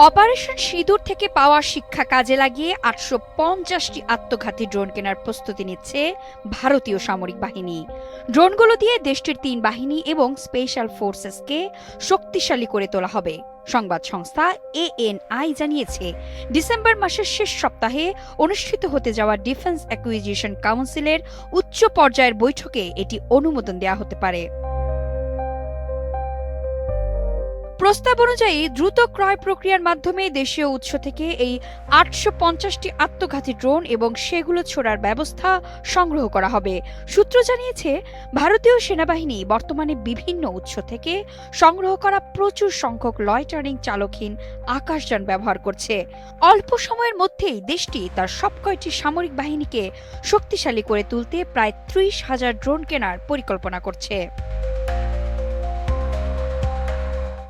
Operation সিঁদুর থেকে পাওয়া শিক্ষা কাজে লাগিয়ে ৮৫০টি আত্মঘাতী ড্রোন কেনার প্রস্তুতি নিচ্ছে ভারতীয় সামরিক বাহিনী। ড্রোনগুলো দিয়ে দেশটির ৩ বাহিনী এবং স্পেশাল ফোর্সেসকে শক্তিশালী করে তোলা হবে। সংবাদ সংস্থা ANI জানিয়েছে, ডিসেম্বর মাসের শেষ সপ্তাহে অনুষ্ঠিত হতে যাওয়া ডিফেন্স অ্যাকুইজিশন কাউন্সিলের উচ্চ পর্যায়ের বৈঠকে এটি অনুমোদন দেওয়া হতে পারে। প্রস্তাব অনুযায়ী দ্রুত ক্রয় প্রক্রিয়ার মাধ্যমে দেশীয় উৎস থেকে এই ৮৫০টি আত্মঘাতী ড্রোন এবং সেগুলো ছোড়ার ব্যবস্থা সংগ্রহ করা হবে। সূত্র জানিয়েছে, ভারতীয় সেনাবাহিনী বর্তমানে বিভিন্ন উৎস থেকে সংগ্রহ করা প্রচুর সংখ্যক লয়টারিং চালকহীন আকাশযান ব্যবহার করছে। অল্প সময়ের মধ্যেই দেশটি তার সবকয়টি সামরিক বাহিনীকে শক্তিশালী করে তুলতে প্রায় ৩০,০০০ ড্রোন কেনার পরিকল্পনা করছে।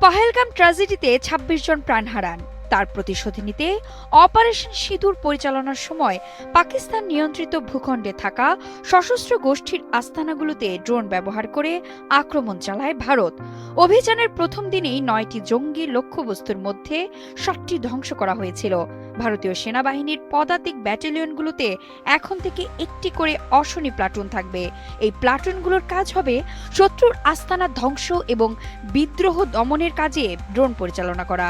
পহেলগাম ট্র্যাজেডিতে ২৬ জন প্রাণ হারান। তার প্রতিশোধ নিতে অপারেশন সিঁদুর পরিচালনার সময় পাকিস্তান নিয়ন্ত্রিত ভূখণ্ডে থাকা সশস্ত্র গোষ্ঠীর আস্তানাগুলোতে ড্রোন ব্যবহার করে আক্রমণ চালায় ভারত। অভিযানের প্রথম দিনেই ৯টি জঙ্গি লক্ষ্যবস্তুর মধ্যে ৭টি ধ্বংস করা হয়েছিল। ভারতীয় সেনাবাহিনীর পদাতিক ব্যাটালিয়নগুলোতে এখন থেকে একটি করে অশ্বনী প্লাটুন থাকবে। এই প্লাটুনগুলোর কাজ হবে শত্রুর আস্তানা ধ্বংস এবং বিদ্রোহ দমনের কাজে ড্রোন পরিচালনা করা।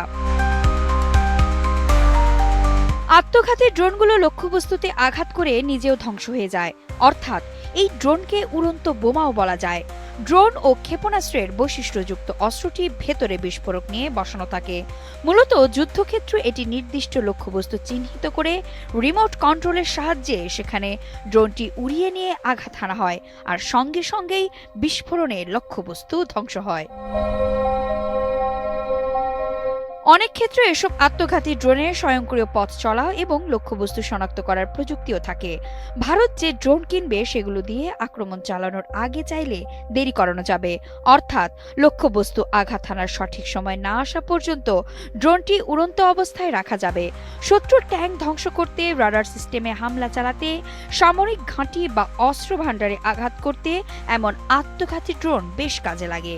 আত্মঘাতী ড্রোনগুলো লক্ষ্যবস্তুতে আঘাত করে নিজেও ধ্বংস হয়ে যায়, অর্থাৎ এই ড্রোনকে উড়ন্ত বোমাও বলা যায়। ড্রোন ও ক্ষেপণাস্ত্রের বৈশিষ্ট্যযুক্ত অস্ত্রটি ভেতরে বিস্ফোরক নিয়ে বসানো থাকে। মূলত যুদ্ধক্ষেত্রে এটি নির্দিষ্ট লক্ষ্যবস্তু চিহ্নিত করে রিমোট কন্ট্রোলের সাহায্যে সেখানে ড্রোনটি উড়িয়ে নিয়ে আঘাত হানা হয়, আর সঙ্গে সঙ্গেই বিস্ফোরণে লক্ষ্যবস্তু ধ্বংস হয়। অনেক ক্ষেত্রে এসব আত্মঘাতী ড্রোনের স্বয়ংক্রিয় পথ চলা এবং লক্ষ্যবস্তু শনাক্ত করার প্রযুক্তিও থাকে। ভারত যে ড্রোন কিনবে সেগুলো দিয়ে আক্রমণ চালানোর আগে চাইলে দেরি করানো যাবে, অর্থাৎ লক্ষ্যবস্তু আঘাত হানার সঠিক সময় না আসা পর্যন্ত ড্রোনটি উড়ন্ত অবস্থায় রাখা যাবে। শত্রুর ট্যাঙ্ক ধ্বংস করতে, রাডার সিস্টেমে হামলা চালাতে, সামরিক ঘাঁটি বা অস্ত্র ভাণ্ডারে আঘাত করতে এমন আত্মঘাতী ড্রোন বেশ কাজে লাগে।